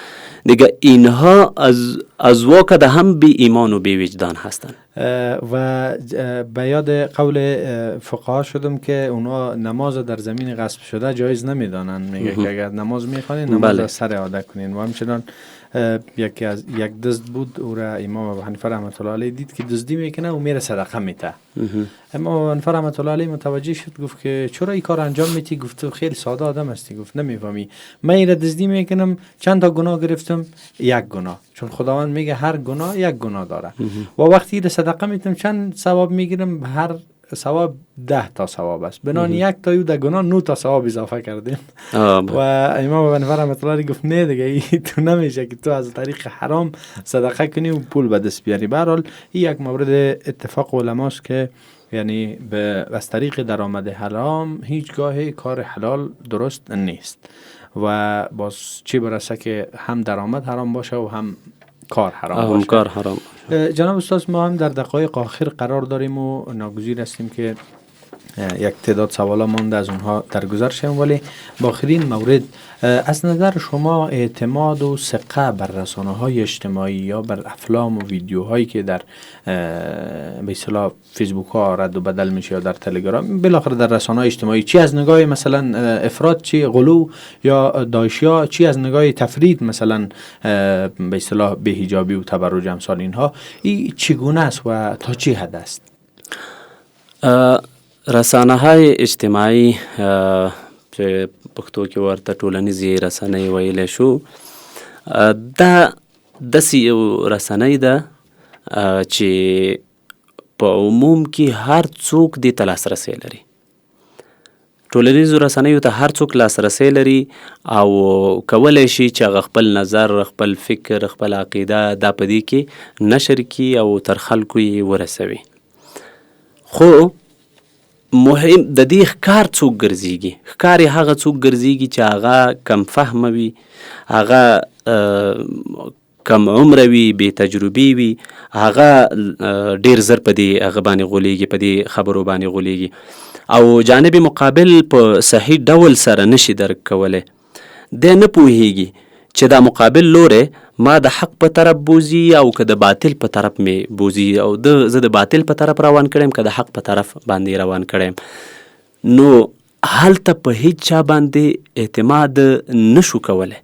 دیگه اینها از واقع هم بی ایمان و بی وجدان هستند. و به یاد قول فقها شدم که اونا نماز در زمین غصب شده جایز نمیدانن. میگه که اگر نماز میخوانین نماز از سر عاده کنین. و همچنان یک دزد بود، او را امام ابو حنیفه رحمت الله علیه دید که دزدی میکنه و میره صدقه میده. امام ابو حنیفه رحمت الله علیه متوجه شد، گفت که چرا این کار انجام میدی؟ گفت خیلی ساده آدم هستی. گفت نمیفهمی، من این را دزدی میکنم، چند تا گناه گرفتم، یک گناه، چون خداوند میگه هر گناه یک گناه داره. و وقتی صدقه میتم چند ثواب میگیرم؟ هر ثواب 10 تا ثواب است. بنان یک تا یو در گناه 9 تا ثواب اضافه کردیم. و امام ابو حنیفه رحمت الله علیه گفت نه دیگه این تو نمیشه که تو از طریق حرام صدقه کنی و پول به دست بیاری. به هر حال این یک مورد اتفاق علماست که یعنی از طریق درآمد حرام هیچگاه کار حلال درست نیست. و باز چی برسه که هم درآمد حرام باشه و هم کار حرام باشه. جناب استاد، ما هم در دقایق آخر قرار داریم و ناگزیر هستیم که یک تعداد سوالا مونده از اونها درگذر شیم، ولی با آخرین مورد از نظر شما اعتماد و ثقه بر رسانه‌های اجتماعی یا بر افلام و ویدیوهایی که در به اصطلاح فیسبوک ها رد و بدل میشه یا در تلگرام، بالاخره در رسانه‌های اجتماعی، چی از نگاه مثلا افراط، چی غلو یا داعشیا، چی از نگاه تفرید مثلا به اصطلاح بی‌حجابی و تبرج امثال اینها، این چگونه است و تا چی حد است؟ رسانه‌های اجتماعي چې پښتو کې ورته ټولنیزې رسنۍ ویلی شو، دا داسې یو رسنۍ ده چې په عموم کې هر څوک دې ته لاسرسی لري. ټولنیزو رسنیو ته هر څوک لاسرسی لري او کولی شي چې هغه خپل نظر، خپل فکر، خپل عقیده دا په دې کې نشر کړي او تر خلکو یې ورسوي. خو مهم د دې ښکار څوک ګرځېږي؟ ښکار یې هغه څوک ګرځېږي چې هغه کم فهمه وي، هغه کم عمره وي، بې تجربې وي، هغه ډېر زر په دې هغه باندې غولېږي، په دې خبرو باندې غولېږي او جانب مقابل په صحیح ډول سره نشي درک کولی. دی نه پوهېږي چې دا مقابل لوری ما د حق په طرف بوزي او که د باطل په طرف مې بوزي، او زه د باطل په طرف روان کړم که د حق په طرف باندې روان کړم. نو هلته په هیڅ چا باندې اعتماد نشو کولی.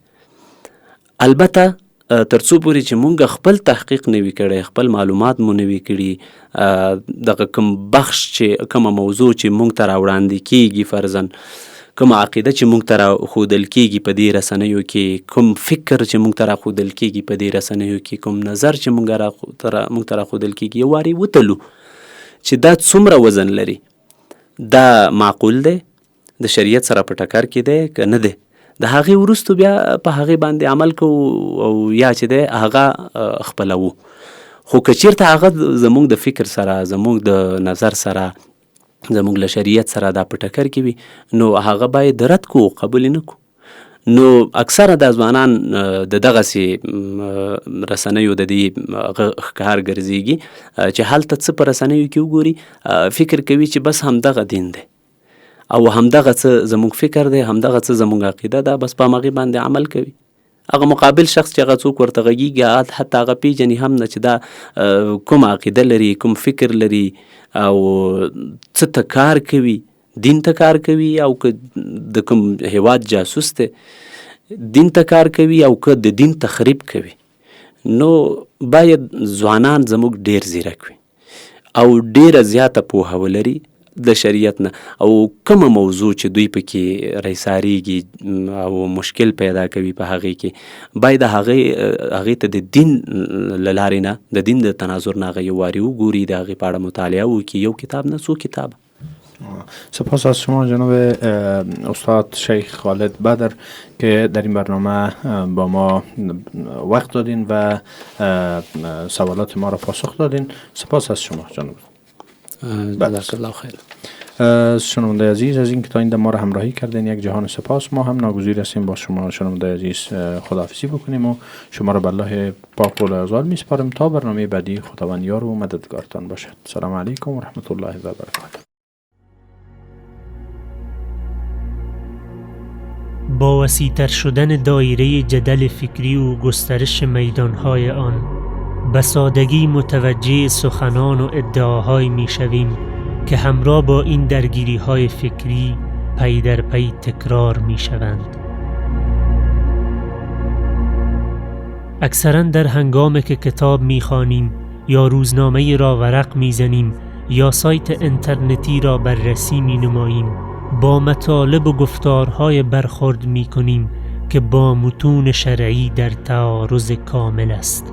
البته تر څو پورې چې مونږ خپل تحقیق نه وي کړی، خپل معلومات مو نه وي کړي، دغه کوم بخش چې کومه موضوع چې مونږ ته راوړاندې کیږي، فرضاً کوم عقیده چې مونږ ته راښودل کیږي په دې رسنیو کې، کوم فکر چې مونږ ته راښودل کیږي په دې رسنیو کې، کوم نظر چې مونږ ته راښودل کیږي، یو وارې وتلو چې دا څومره وزن لري، دا معقول دی، د شریعت سره په ټکر کې دی که نه دی. د هغې وروستو بیا په هغې باندې عمل کوو او یا چې دی هغه خپلوو. خو که چېرته هغه زموږ د فکر سره، زموږ د نظر سره، زموږ له شریعت سره دا په ټکر کې وي، نو هغه باید رد کو، قبول نه کو. نو اکثره د ځوانان د دغسې رسنیو د دې ښکار ګرځېږي چې هلته څه په رسنیو کې وګوري، فکر کوي چې بس همدغه دین دی او همدغه څه زموږ فکر دی، همدغه څه زموږ عقیده ده، بس په همغې باندې عمل کوي هغه مقابل شخص چې هغه څوک ورته غږیږي حتی هغه پیژني هم نه چې دا کوم عقیده لري، کوم فکر لري او څه ته کار کوي، دین ته کار کوي او که د کوم هیواد جاسوس دی دین ته کار کوي او که د دین تخریب کوي. نو باید ځوانان زموږ ډیر زیرک وي او ډیره زیاته پوهه ولري د شریعت نه، او کومه موضوع چې دوی پکې رایساریږي او مشکل پیدا کوي په هغې کې باید هغې ته د دین له لارې نه، د دین د تناظر نه هغه یو وارې وګوري، د هغې په اړه مطالعه وکړي، یو کتاب نه څو کتاب. سپاس از شما جناب استاد شیخ خالد بدر که در این برنامه با ما وقت دادین و سوالات ما را پاسخ دادین. سپاس از شما جناب. جزاک الله خیر. شنونده عزیز از اینکه تا این ما را همراهی کردین یک جهان سپاس. ما هم ناگزیر هستیم با شما شنونده عزیز خداحافظی بکنیم و شما را به الله پاک و لایزال میسپاریم تا برنامه بعدی. خداوند یار و مددگارتان باشد. سلام علیکم و رحمت الله و برکاته. با وسیع‌تر شدن دایره جدل فکری و گسترش میدانهای آن به سادگی متوجه سخنان و ادعاهایی میشویم که همراه با این درگیری‌های فکری پی در پی تکرار میشوند. اکثراً در هنگامی که کتاب میخوانیم یا روزنامه را ورق میزنیم یا سایت اینترنتی را بررسی مینماییم، با مطالب و گفتارهای برخورد میکنیم که با متون شرعی در تعارض کامل است.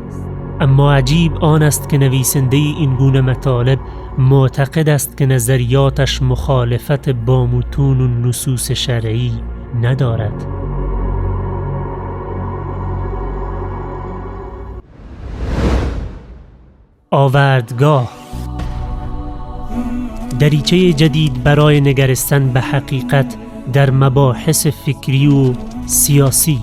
اما عجیب آن است که نویسنده این گونه مطالب معتقد است که نظریاتش مخالفت با متون و نصوص شرعی ندارد. آوردگاه، دریچه جدید برای نگرستن به حقیقت در مباحث فکری و سیاسی.